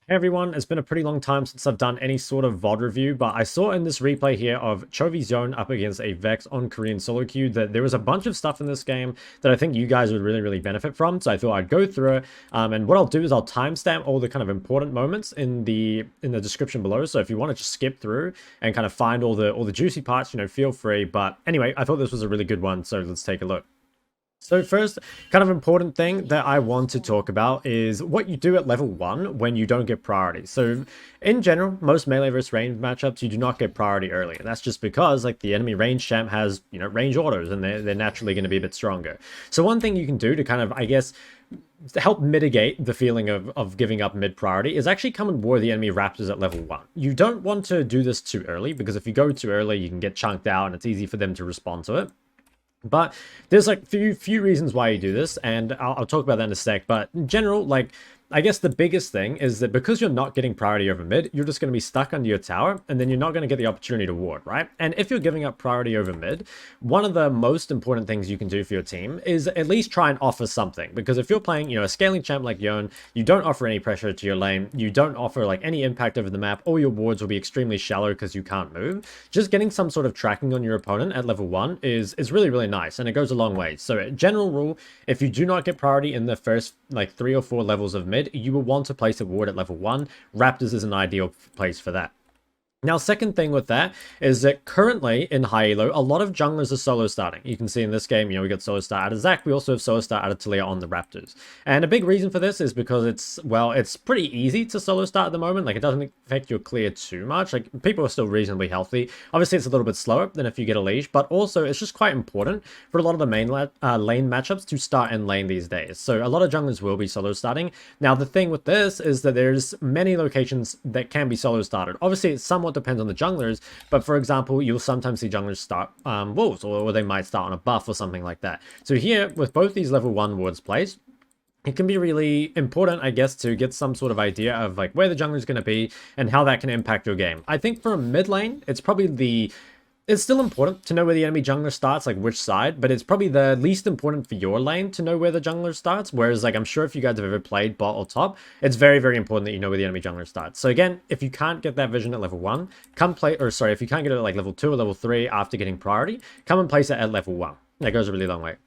Hey everyone, it's been a pretty long time since I've done any sort of VOD review, but I saw in this replay here of Chovy'S Yone up against a Vex on Korean solo queue that there was a bunch of stuff in this game that I think you guys would really benefit from, so I thought I'd go through it. And what I'll do is I'll timestamp all the kind of important moments in the description below, so if you want to just skip through and kind of find all the juicy parts, feel free. But anyway, I thought this was a really good one, so let's take a look. So first, kind of important thing that I want to talk about is what you do at level 1 when you don't get priority. So in general, most melee versus range matchups, you do not get priority early. And that's just because like the enemy range champ has, range autos and they're naturally going to be a bit stronger. So one thing you can do to kind of, I guess, to help mitigate the feeling of giving up mid priority is actually come and war the enemy raptors at level 1. You don't want to do this too early because if you go too early, you can get chunked out and it's easy for them to respond to it. But there's like few reasons why you do this, and I'll talk about that in a sec. But in general, like, I guess the biggest thing is that because you're not getting priority over mid, you're just going to be stuck under your tower, and then you're not going to get the opportunity to ward, right? And if you're giving up priority over mid, one of the most important things you can do for your team is at least try and offer something. Because if you're playing, a scaling champ like Yone, you don't offer any pressure to your lane, you don't offer like any impact over the map, all your wards will be extremely shallow because you can't move. Just getting some sort of tracking on your opponent at level 1 is really nice, and it goes a long way. So general rule, if you do not get priority in the first like 3 or 4 levels of mid, you will want to place a ward at level 1. Raptors is an ideal place for that. Now, second thing with that is that currently in high elo, a lot of junglers are solo starting. You can see in this game, we got solo start out of Zac. We also have solo start out of Talia on the Raptors. And a big reason for this is because it's pretty easy to solo start at the moment. Like, it doesn't affect your clear too much. Like, people are still reasonably healthy. Obviously, it's a little bit slower than if you get a leash, but also it's just quite important for a lot of the main lane matchups to start in lane these days. So a lot of junglers will be solo starting. Now, the thing with this is that there's many locations that can be solo started. Obviously, it's somewhat depends on the junglers, but for example, you'll sometimes see junglers start wolves, or they might start on a buff or something like that. So here, with both these level 1 wards placed, it can be really important, I guess, to get some sort of idea of like where the jungler is going to be and how that can impact your game. I think for a mid lane, it's still important to know where the enemy jungler starts, like which side, but it's probably the least important for your lane to know where the jungler starts. Whereas, like, I'm sure if you guys have ever played bot or top, it's very important that you know where the enemy jungler starts. So again, if you can't get that vision at level 1, if you can't get it at like level 2 or level 3 after getting priority, come and place it at level 1. That goes a really long way.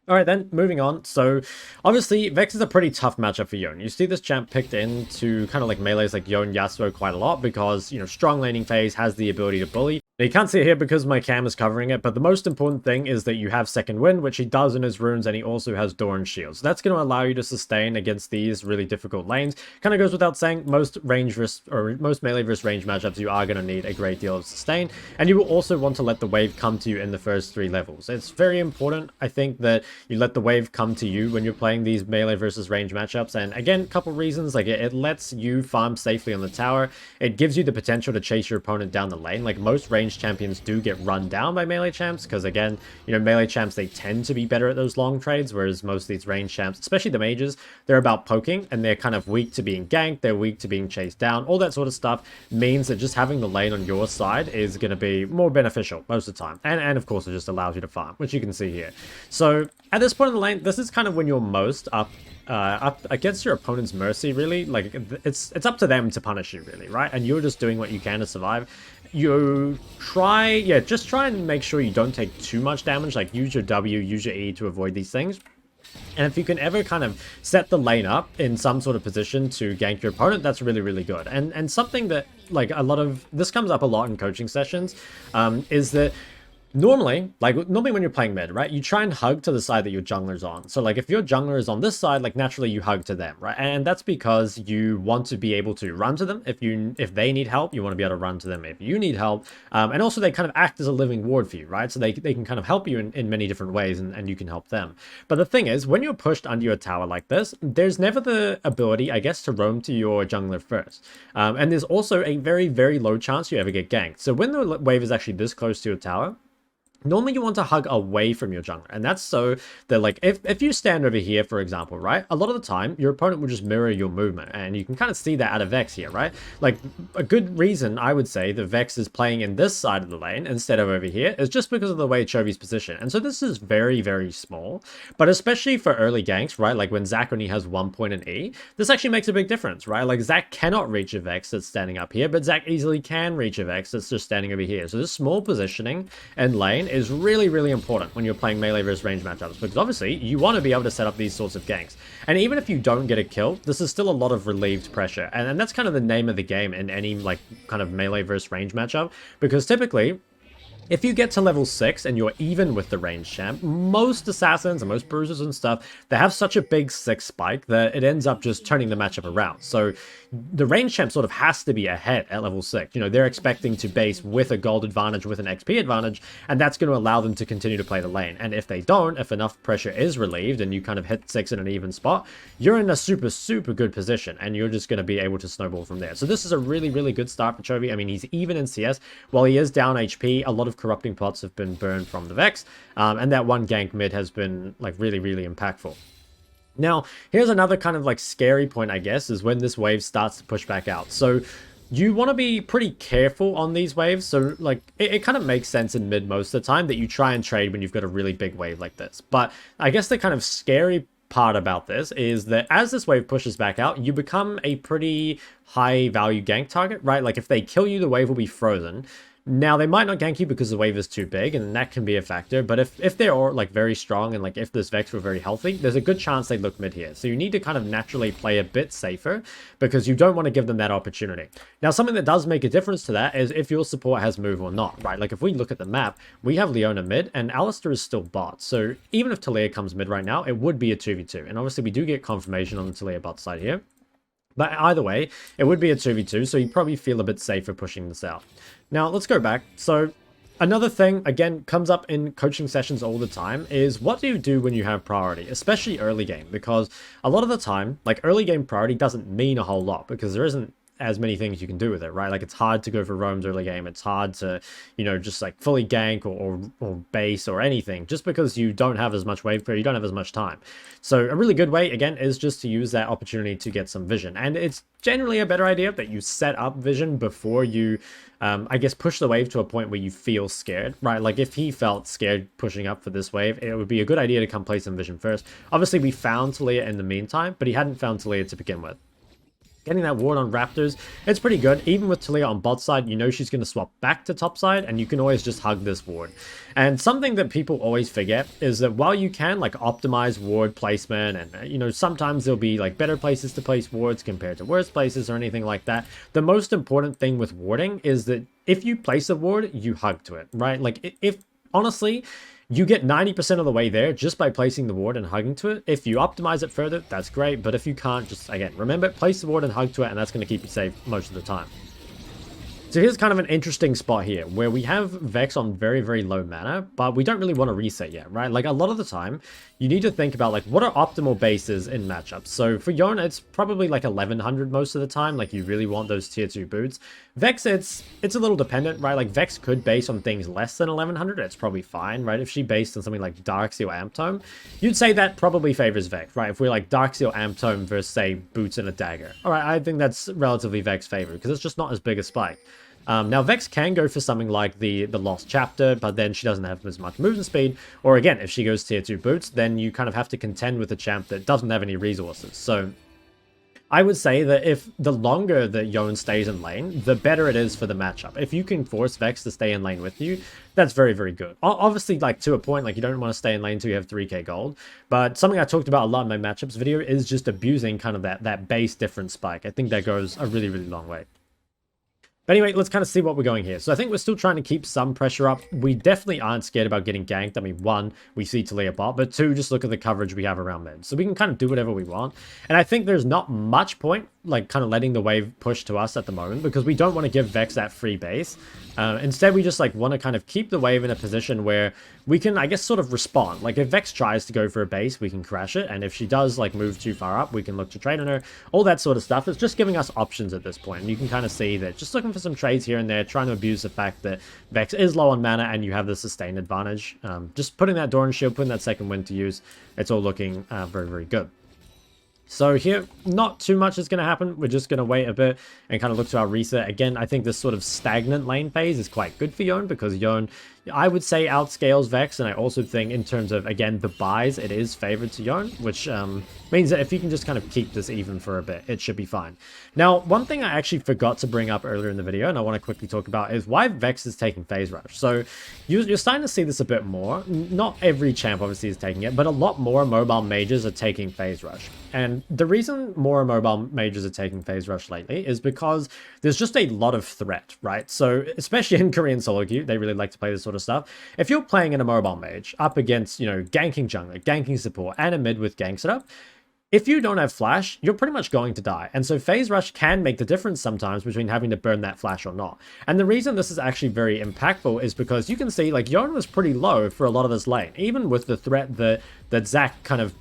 Alright then, moving on. So, obviously, Vex is a pretty tough matchup for Yone. You see this champ picked into kind of like melees like Yone, Yasuo quite a lot because, strong laning phase has the ability to bully. Now, you can't see it here because my cam is covering it, but the most important thing is that you have second wind, which he does in his runes, and he also has Doran shield. So that's going to allow you to sustain against these really difficult lanes. Kind of goes without saying, most melee versus range matchups, you are going to need a great deal of sustain, and you will also want to let the wave come to you in the first 3 levels. It's very important, I think, that you let the wave come to you when you're playing these melee versus range matchups. And again, a couple reasons, like it lets you farm safely on the tower. It gives you the potential to chase your opponent down the lane. Like most range champions do get run down by melee champs because again, melee champs, they tend to be better at those long trades, whereas most of these range champs, especially the mages, they're about poking and they're kind of weak to being ganked, they're weak to being chased down. All that sort of stuff means that just having the lane on your side is going to be more beneficial most of the time. And of course, it just allows you to farm, which you can see here. So at this point in the lane, this is kind of when you're most up against your opponent's mercy, really. Like, it's up to them to punish you, really, right? And you're just doing what you can to survive. Just try and make sure you don't take too much damage. Like, use your W, use your E to avoid these things. And if you can ever kind of set the lane up in some sort of position to gank your opponent, that's really good. And something that, like, this comes up a lot in coaching sessions, is that normally when you're playing mid, right, you try and hug to the side that your jungler's on. So like if your jungler is on this side, like naturally you hug to them, right? And that's because you want to be able to run to them. If they need help, you want to be able to run to them if you need help. And also they kind of act as a living ward for you, right? So they can kind of help you in many different ways, and you can help them. But the thing is, when you're pushed under your tower like this, there's never the ability, I guess, to roam to your jungler first. And there's also a very low chance you ever get ganked. So when the wave is actually this close to your tower, normally you want to hug away from your jungler, and that's so that, like, if you stand over here, for example, right, a lot of the time your opponent will just mirror your movement, and you can kind of see that out of Vex here, right? Like, a good reason I would say that Vex is playing in this side of the lane instead of over here is just because of the way Chovy'S position. And so this is very, very small, but especially for early ganks, right, like when Zac only has 1 point in E, this actually makes a big difference, right? Like, Zac cannot reach a Vex that's standing up here, but Zac easily can reach a Vex that's just standing over here. So this small positioning and lane is really, really important when you're playing melee versus range matchups, because obviously you want to be able to set up these sorts of ganks. And even if you don't get a kill, this is still a lot of relieved pressure, and that's kind of the name of the game in any like kind of melee versus range matchup, because typically if you get to level 6 and you're even with the range champ, most assassins and most bruisers and stuff, they have such a big 6 spike that it ends up just turning the matchup around. So the range champ sort of has to be ahead at level 6. You know, they're expecting to base with a gold advantage, with an XP advantage, and that's going to allow them to continue to play the lane. And if they don't, if enough pressure is relieved and you kind of hit 6 in an even spot, you're in a super, super good position, and you're just going to be able to snowball from there. So this is a really, really good start for Chovy. I mean, he's even in CS. While he is down HP, a lot of corrupting pots have been burned from the Vex, and that one gank mid has been like really, really impactful. Now, here's another kind of like scary point, I guess, is when this wave starts to push back out. So you want to be pretty careful on these waves. So like it kind of makes sense in mid most of the time that you try and trade when you've got a really big wave like this. But I guess the kind of scary part about this is that as this wave pushes back out, you become a pretty high value gank target, right? Like if they kill you, the wave will be frozen. Now, they might not gank you because the wave is too big, and that can be a factor, but if they're all, like, very strong, and, like, if this Vex were very healthy, there's a good chance they'd look mid here. So you need to kind of naturally play a bit safer, because you don't want to give them that opportunity. Now, something that does make a difference to that is if your support has move or not, right? Like, if we look at the map, we have Leona mid, and Alistar is still bot. So even if Taliyah comes mid right now, it would be a 2v2. And obviously, we do get confirmation on the Taliyah bot side here. But either way, it would be a 2v2, so you probably feel a bit safer pushing this out. Now, let's go back. So, another thing, again, comes up in coaching sessions all the time is what do you do when you have priority, especially early game? Because a lot of the time, like, early game priority doesn't mean a whole lot because there isn't as many things you can do with it, right? Like, it's hard to go for roams early game. It's hard to, you know, just like fully gank or base or anything just because you don't have as much wave clear, you don't have as much time. So a really good way, again, is just to use that opportunity to get some vision. And it's generally a better idea that you set up vision before you, I guess, push the wave to a point where you feel scared, right? Like if he felt scared pushing up for this wave, it would be a good idea to come play some vision first. Obviously, we found Taliyah in the meantime, but he hadn't found Taliyah to begin with. Getting that ward on Raptors, it's pretty good. Even with Taliyah on bot side, you know she's going to swap back to top side, and you can always just hug this ward. And something that people always forget is that while you can like optimize ward placement, and you know sometimes there'll be like better places to place wards compared to worse places or anything like that, the most important thing with warding is that if you place a ward, you hug to it, right? Like if honestly, you get 90% of the way there just by placing the ward and hugging to it. If you optimize it further, that's great. But if you can't, just, again, remember, place the ward and hug to it, and that's going to keep you safe most of the time. So here's kind of an interesting spot here where we have Vex on very, very low mana, but we don't really want to reset yet, right? Like a lot of the time, you need to think about like what are optimal bases in matchups. So for Yone, it's probably like 1100 most of the time. Like you really want those tier 2 boots. Vex, it's a little dependent, right? Like Vex could base on things less than 1100. It's probably fine, right? If she based on something like Darkseer or Amptome, you'd say that probably favors Vex, right? If we're like Darkseer or Amptome versus say boots and a dagger. All right, I think that's relatively Vex favor because it's just not as big a spike. Now, Vex can go for something like the Lost Chapter, but then she doesn't have as much movement speed. Or again, if she goes tier 2 boots, then you kind of have to contend with a champ that doesn't have any resources. So I would say that if the longer that Yone stays in lane, the better it is for the matchup. If you can force Vex to stay in lane with you, that's very, very good. Obviously, like to a point, like you don't want to stay in lane until you have 3k gold. But something I talked about a lot in my matchups video is just abusing kind of that base difference spike. I think that goes a really, really long way. But anyway, let's kind of see what we're going here. So I think we're still trying to keep some pressure up. We definitely aren't scared about getting ganked. I mean, one, we see Taliyah bot, but two, just look at the coverage we have around mid. So we can kind of do whatever we want. And I think there's not much point, like, kind of letting the wave push to us at the moment, because we don't want to give Vex that free base. Instead, we just like want to kind of keep the wave in a position where we can, I guess, sort of respond. Like if Vex tries to go for a base, we can crash it, and if she does like move too far up, we can look to trade on her. All that sort of stuff. It's just giving us options at this point, and you can kind of see that just looking for some trades here and there, trying to abuse the fact that Vex is low on mana and you have the sustained advantage. Just putting that Doran shield, putting that second wind to use, it's all looking very, very good. So here, not too much is going to happen. We're just going to wait a bit and kind of look to our reset. Again, I think this sort of stagnant lane phase is quite good for Yone, because Yone, I would say, outscales Vex, and I also think in terms of, again, the buys, it is favored to Yone, which means that if you can just kind of keep this even for a bit, it should be fine. Now, one thing I actually forgot to bring up earlier in the video, and I want to quickly talk about, is why Vex is taking phase rush. So you're starting to see this a bit more. Not every champ obviously is taking it, but a lot more mobile mages are taking phase rush. And the reason more mobile mages are taking phase rush lately is because there's just a lot of threat, right? So especially in Korean solo queue, they really like to play this sort of stuff. If you're playing in a mobile mage up against, you know, ganking jungler, ganking support, and a mid with gank setup, if you don't have flash, you're pretty much going to die. And so phase rush can make the difference sometimes between having to burn that flash or not. And the reason this is actually very impactful is because you can see, like, Yone was pretty low for a lot of this lane, even with the threat that Zac kind of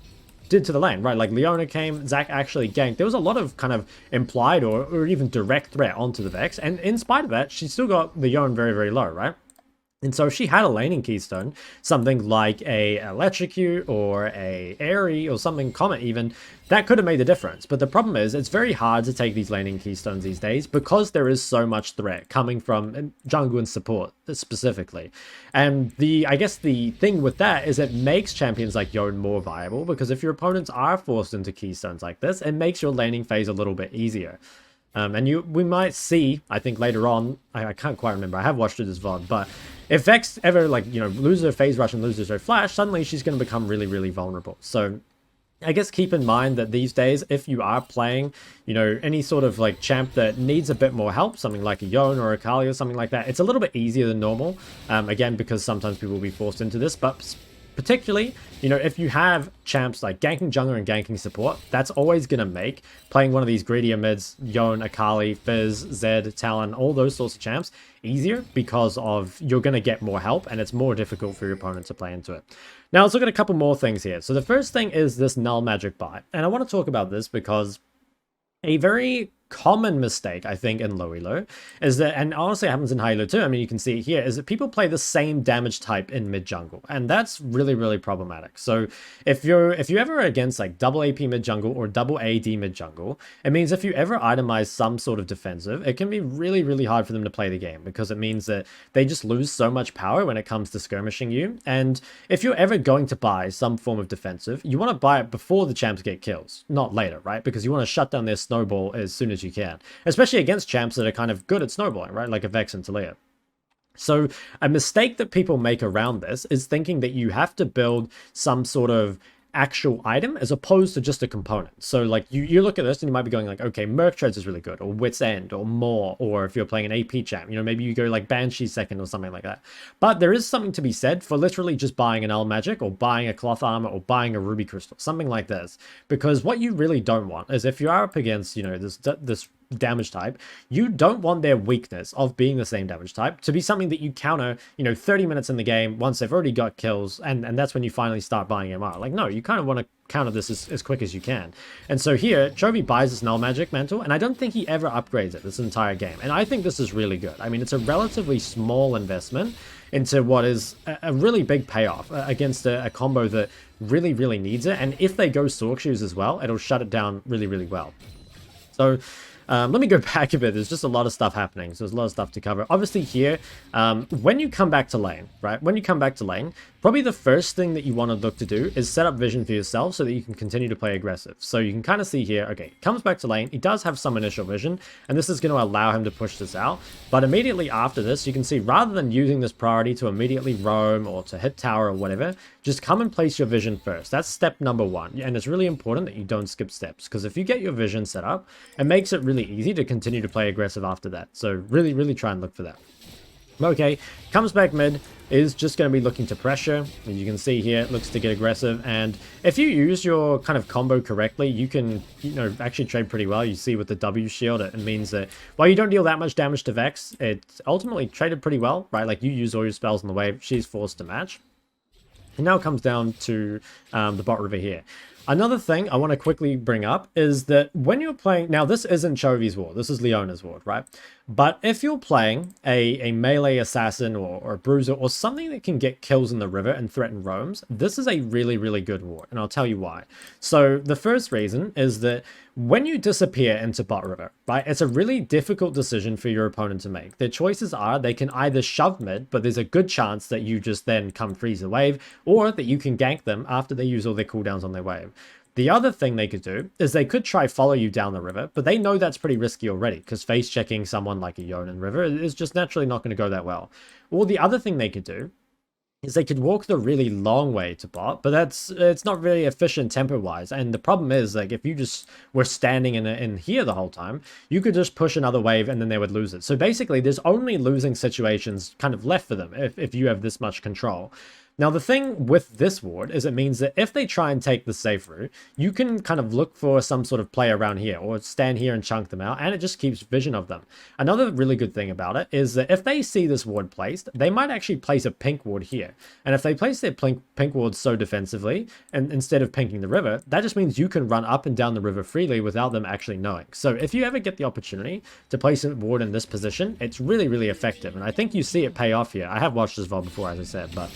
did to the lane, right? Like Leona came, Zac actually ganked. There was a lot of kind of implied or even direct threat onto the Vex. And in spite of that, she still got the Yone very, very low, right? And so if she had a laning keystone, something like a Electrocute or a Airy or something Comet even, that could have made the difference. But the problem is, it's very hard to take these laning keystones these days because there is so much threat coming from jungle and support specifically. And I guess the thing with that is it makes champions like Yone more viable, because if your opponents are forced into keystones like this, it makes your laning phase a little bit easier. And we might see, I think later on, I can't quite remember, I have watched this VOD, but if Vex ever, like, you know, loses her phase rush and loses her flash, suddenly she's going to become really, really vulnerable. So I guess keep in mind that these days, if you are playing, you know, any sort of like champ that needs a bit more help, something like a Yone or a Kali or something like that, it's a little bit easier than normal. Again, because sometimes people will be forced into this, but particularly, you know, if you have champs like ganking jungler and ganking support, that's always going to make playing one of these greedier mids, Yone, Akali, Fizz, Zed, Talon, all those sorts of champs, easier, because of you're going to get more help and it's more difficult for your opponent to play into it. Now, let's look at a couple more things here. So the first thing is this null magic buy. And I want to talk about this because a very common mistake, I think, in low elo is that, and honestly it happens in high elo too, I mean, you can see it here, is that people play the same damage type in mid jungle, and that's really, really problematic. So if you ever are against like double AP mid jungle or double AD mid jungle, it means if you ever itemize some sort of defensive, it can be really, really hard for them to play the game, because it means that they just lose so much power when it comes to skirmishing you. And if you're ever going to buy some form of defensive, you want to buy it before the champs get kills, not later, right? Because you want to shut down their snowball as soon as you can, especially against champs that are kind of good at snowballing, right? Like a Vex and Talia. So a mistake that people make around this is thinking that you have to build some sort of actual item as opposed to just a component. So like you look at this and you might be going like, okay, Merc Treads is really good, or Wit's End, or more, or if you're playing an AP champ, you know, maybe you go like Banshee second or something like that. But there is something to be said for literally just buying an L Magic or buying a Cloth Armor or buying a Ruby Crystal, something like this. Because what you really don't want is, if you are up against, you know, this damage type, you don't want their weakness of being the same damage type to be something that you counter, you know, 30 minutes in the game once they've already got kills, and that's when you finally start buying MR. Like, no, you kind of want to counter this as quick as you can. And so here, Chovy buys this Null Magic Mantle, and I don't think he ever upgrades it this entire game. And I think this is really good. I mean, it's a relatively small investment into what is a really big payoff against a combo that really, really needs it. And if they go Soloq shoes as well, it'll shut it down really, really well. So let me go back a bit. There's just a lot of stuff happening, so there's a lot of stuff to cover. Obviously here, when you come back to lane, right? When you come back to lane, probably the first thing that you want to look to do is set up vision for yourself so that you can continue to play aggressive. So you can kind of see here, okay, comes back to lane. He does have some initial vision, and this is going to allow him to push this out. But immediately after this, you can see, rather than using this priority to immediately roam or to hit tower or whatever, just come and place your vision first. That's step number one. And it's really important that you don't skip steps, because if you get your vision set up, it makes it really easy to continue to play aggressive after that. So really, really try and look for that. Okay, comes back mid, is just going to be looking to pressure. As you can see here, it looks to get aggressive, and if you use your kind of combo correctly, you can, actually trade pretty well. You see with the W shield, it means that while you don't deal that much damage to Vex, it's ultimately traded pretty well, right? Like, you use all your spells on the wave, she's forced to match. And now it comes down to the bot river here. Another thing I want to quickly bring up is that when you're playing... Now, this isn't Chovy'S ward. This is Yone's ward, right? But if you're playing a melee assassin or a bruiser or something that can get kills in the river and threaten roams, this is a really, really good ward. And I'll tell you why. So the first reason is that when you disappear into bot river, right, it's a really difficult decision for your opponent to make. Their choices are they can either shove mid, but there's a good chance that you just then come freeze the wave, or that you can gank them after they use all their cooldowns on their wave. The other thing they could do is they could try follow you down the river, but they know that's pretty risky already, because face checking someone like a Yone in river is just naturally not going to go that well. Or the other thing they could do is they could walk the really long way to bot, but it's not really efficient tempo-wise. And the problem is, like, if you just were standing in here the whole time, you could just push another wave and then they would lose it. So basically, there's only losing situations kind of left for them if you have this much control. Now, the thing with this ward is it means that if they try and take the safe route, you can kind of look for some sort of play around here or stand here and chunk them out, and it just keeps vision of them. Another really good thing about it is that if they see this ward placed, they might actually place a pink ward here. And if they place their pink ward so defensively, and instead of pinking the river, that just means you can run up and down the river freely without them actually knowing. So if you ever get the opportunity to place a ward in this position, it's really, really effective. And I think you see it pay off here. I have watched this VOD before, as I said, but...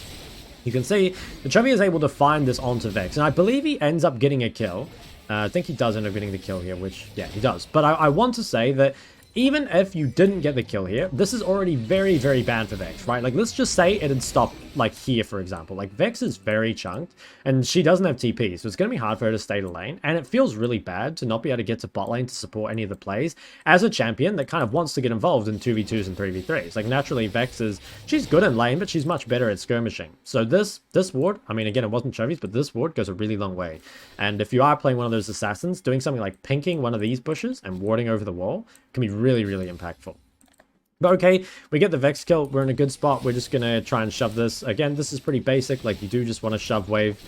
you can see the Chovy is able to find this onto Vex, and I believe he ends up getting a kill. I think he does end up getting the kill here, which, yeah, he does. But I want to say that even if you didn't get the kill here, this is already very, very bad for Vex, right? Like, let's just say it had stopped, like, here, for example. Like, Vex is very chunked, and she doesn't have TP, so it's going to be hard for her to stay to lane, and it feels really bad to not be able to get to bot lane to support any of the plays as a champion that kind of wants to get involved in 2v2s and 3v3s. Like, naturally, Vex she's good in lane, but she's much better at skirmishing. So this ward, I mean, again, it wasn't Chovy'S, but this ward goes a really long way. And if you are playing one of those assassins, doing something like pinking one of these bushes and warding over the wall can be really, really impactful. But okay, we get the Vex kill. We're in a good spot. We're just going to try and shove this. Again, this is pretty basic. Like, you do just want to shove wave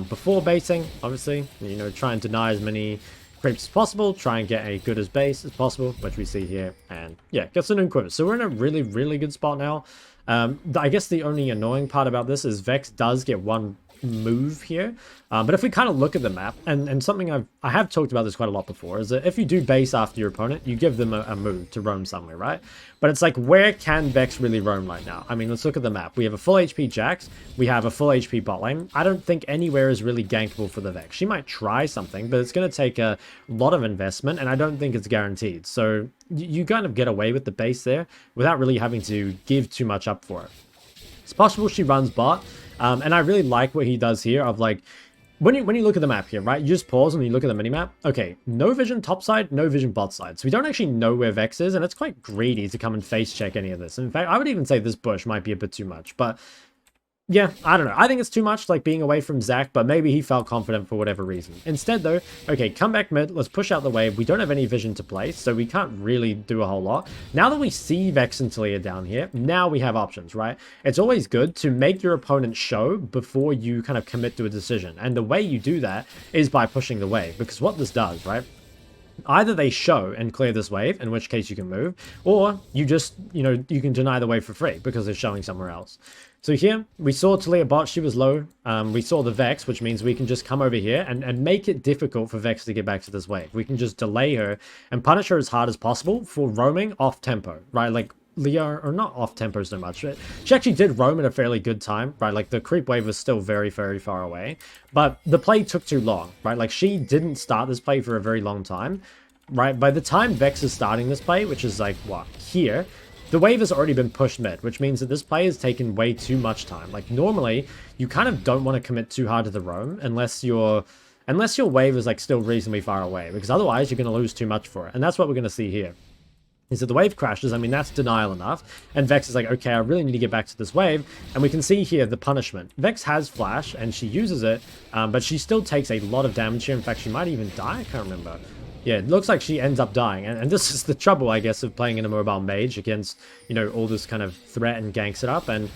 before basing, obviously. Try and deny as many creeps as possible. Try and get a good as base as possible, which we see here. And yeah, gets an Inquisitor. So we're in a really, really good spot now. I guess the only annoying part about this is Vex does get one move here, but if we kind of look at the map, and something I have talked about this quite a lot before, is that if you do base after your opponent, you give them a move to roam somewhere, right? But it's like, where can Vex really roam right now? I mean, let's look at the map. We have a full HP Jax, we have a full HP bot lane. I don't think anywhere is really gankable for the Vex. She might try something, but it's going to take a lot of investment, and I don't think it's guaranteed. So you kind of get away with the base there without really having to give too much up for it. It's possible she runs bot, and I really like what he does here of, like, when you look at the map here, right, you just pause and you look at the minimap. Okay, no vision top side, no vision bot side. So we don't actually know where Vex is, and it's quite greedy to come and face check any of this. In fact, I would even say this bush might be a bit too much, but yeah, I don't know. I think it's too much, like, being away from Zach, but maybe he felt confident for whatever reason. Instead, though, okay, come back mid, let's push out the wave. We don't have any vision to place, so we can't really do a whole lot. Now that we see Vex and Talia down here, now we have options, right? It's always good to make your opponent show before you kind of commit to a decision. And the way you do that is by pushing the wave, because what this does, right? Either they show and clear this wave, in which case you can move, or you just, you can deny the wave for free because they're showing somewhere else. So here, we saw Talia bot, she was low. We saw the Vex, which means we can just come over here and make it difficult for Vex to get back to this wave. We can just delay her and punish her as hard as possible for roaming off tempo, right? Like, Leo, or not off tempo so much. She actually did roam at a fairly good time, right? Like, the creep wave was still very, very far away, but the play took too long, right? Like, she didn't start this play for a very long time, right? By the time Vex is starting this play, which is like, what, here, the wave has already been pushed mid, which means that this play has taken way too much time. Like, normally, you kind of don't want to commit too hard to the roam unless your wave is, like, still reasonably far away, because otherwise you're going to lose too much for it. And that's what we're going to see here. Is that the wave crashes, I mean, that's denial enough, and Vex is like, okay, I really need to get back to this wave, and we can see here the punishment. Vex has flash, and she uses it, but she still takes a lot of damage here. In fact, she might even die, I can't remember. Yeah, it looks like she ends up dying. And this is the trouble, I guess, of playing in a mobile mage against, you know, all this kind of threat and ganks it up. And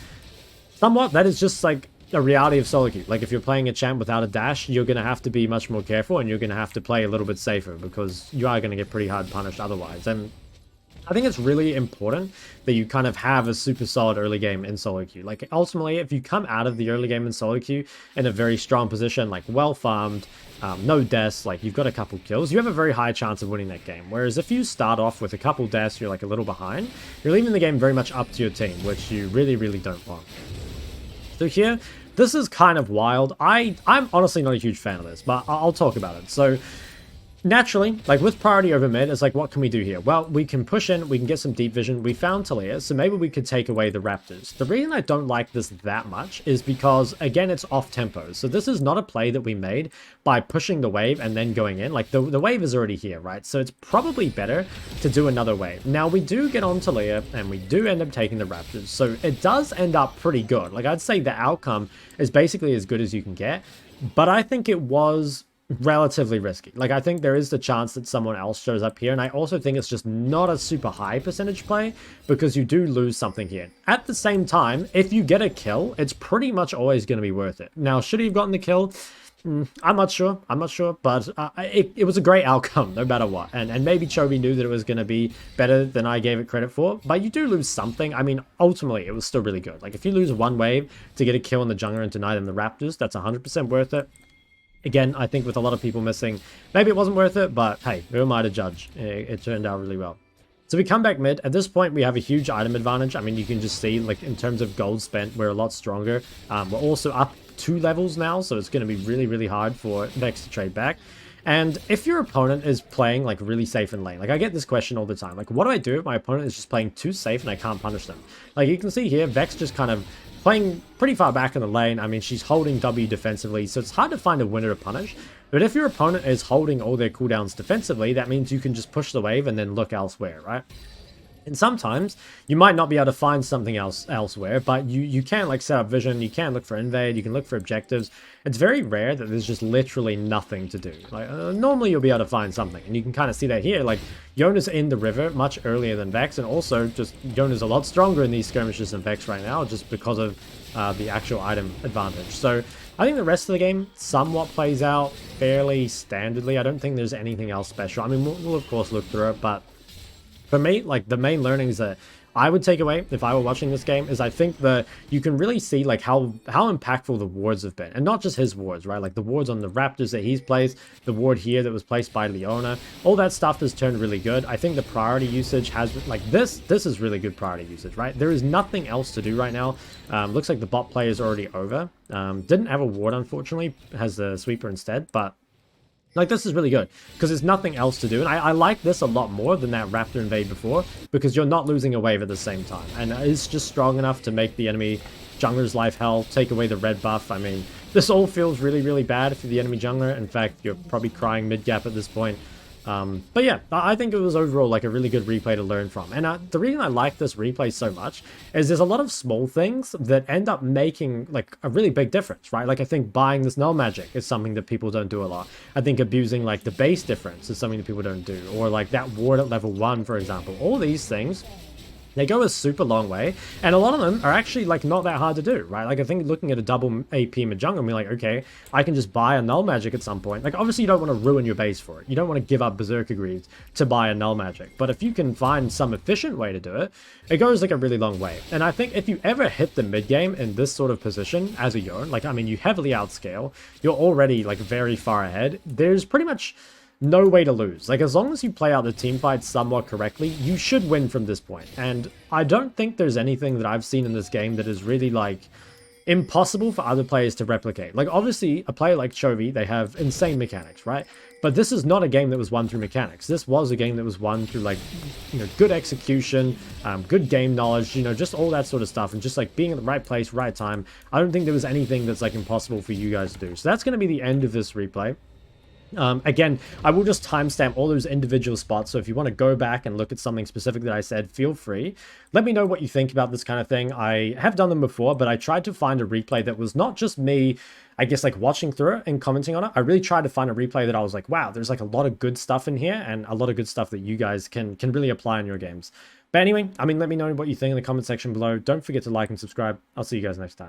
somewhat, that is just like a reality of solo queue. Like, if you're playing a champ without a dash, you're going to have to be much more careful, and you're going to have to play a little bit safer, because you are going to get pretty hard punished otherwise. And I think it's really important that you kind of have a super solid early game in solo queue. Like, ultimately, if you come out of the early game in solo queue in a very strong position, like well farmed, no deaths, like you've got a couple kills, you have a very high chance of winning that game. Whereas if you start off with a couple deaths, you're like a little behind, you're leaving the game very much up to your team, which you really, really don't want. So here, this is kind of wild. I'm honestly not a huge fan of this, but I'll talk about it. So naturally, like with priority over mid, it's like, what can we do here? Well, we can push in, we can get some deep vision. We found Talia, so maybe we could take away the Raptors. The reason I don't like this that much is because, again, it's off tempo. So this is not a play that we made by pushing the wave and then going in. Like, the wave is already here, right? So it's probably better to do another wave. Now, we do get on Talia, and we do end up taking the Raptors. So it does end up pretty good. Like, I'd say the outcome is basically as good as you can get. But I think it was relatively risky. Like, I think there is the chance that someone else shows up here, and I also think it's just not a super high percentage play, because you do lose something here. At the same time, if you get a kill, it's pretty much always going to be worth it. Now, should he have gotten the kill? I'm not sure, but it was a great outcome no matter what, and maybe Chovy knew that it was going to be better than I gave it credit for, but you do lose something. I mean, ultimately, it was still really good. Like, if you lose one wave to get a kill in the jungler and deny them the Raptors, that's 100% worth it. Again, I think with a lot of people missing, maybe it wasn't worth it, but hey, who am I to judge? It turned out really well. So we come back mid. At this point, we have a huge item advantage. I mean, you can just see, like, in terms of gold spent, we're a lot stronger. We're also up 2 levels now, so it's going to be really, really hard for Vex to trade back. And if your opponent is playing, like, really safe in lane, like, I get this question all the time. Like, what do I do if my opponent is just playing too safe and I can't punish them? Like, you can see here, Vex just kind of playing pretty far back in the lane. I mean, she's holding W defensively, so it's hard to find a winner to punish. But if your opponent is holding all their cooldowns defensively, that means you can just push the wave and then look elsewhere, right? And sometimes you might not be able to find something else elsewhere, but you can, like, set up vision, you can look for invade, you can look for objectives. It's very rare that there's just literally nothing to do. Like, normally you'll be able to find something, and you can kind of see that here. Like, Yone's in the river much earlier than Vex, and also just Yone's a lot stronger in these skirmishes than Vex right now, just because of the actual item advantage. So I think the rest of the game somewhat plays out fairly standardly. I don't think there's anything else special. I mean, we'll of course look through it, but for me, like, the main learnings that I would take away if I were watching this game is I think that you can really see, like, how impactful the wards have been. And not just his wards, right? Like, the wards on the Raptors that he's placed, the ward here that was placed by Yone, all that stuff has turned really good. I think the priority usage has, like, this is really good priority usage, right? There is nothing else to do right now. Looks like the bot play is already over. Didn't have a ward, unfortunately. Has the sweeper instead, but like, this is really good, because there's nothing else to do. And I like this a lot more than that Raptor invade before, because you're not losing a wave at the same time. And it's just strong enough to make the enemy jungler's life hell, take away the red buff. I mean, this all feels really, really bad for the enemy jungler. In fact, you're probably crying mid-gap at this point. But yeah, I think it was overall, like, a really good replay to learn from. And the reason I like this replay so much is there's a lot of small things that end up making, like, a really big difference, right? Like, I think buying this null magic is something that people don't do a lot. I think abusing, like, the base difference is something that people don't do. Or, like, that ward at level 1, for example. All these things, they go a super long way, and a lot of them are actually, like, not that hard to do, right? Like, I think looking at a double AP mid-jungle and be like, okay, I can just buy a null magic at some point. Like, obviously you don't want to ruin your base for it. You don't want to give up Berserker Greaves to buy a null magic. But if you can find some efficient way to do it, it goes, like, a really long way. And I think if you ever hit the mid-game in this sort of position as a Yone, like, I mean, you heavily outscale, you're already, like, very far ahead, there's pretty much no way to lose. Like, as long as you play out the team fight somewhat correctly, you should win from this point. And I don't think there's anything that I've seen in this game that is really, like, impossible for other players to replicate. Like, obviously, a player like Chovy, they have insane mechanics, right? But this is not a game that was won through mechanics. This was a game that was won through, like, you know, good execution, good game knowledge, you know, just all that sort of stuff, and just, like, being at the right place, right time. I don't think there was anything that's, like, impossible for you guys to do. So that's going to be the end of this replay. Again, I will just timestamp all those individual spots, so if you want to go back and look at something specific that I said, feel free. Let me know what you think about this kind of thing. I have done them before, but I tried to find a replay that was not just me, I guess, like watching through it and commenting on it. I really tried to find a replay that I was like, wow, there's like a lot of good stuff in here and a lot of good stuff that you guys can really apply in your games. But anyway, I mean, let me know what you think in the comment section below. Don't forget to like and subscribe. I'll see you guys next time.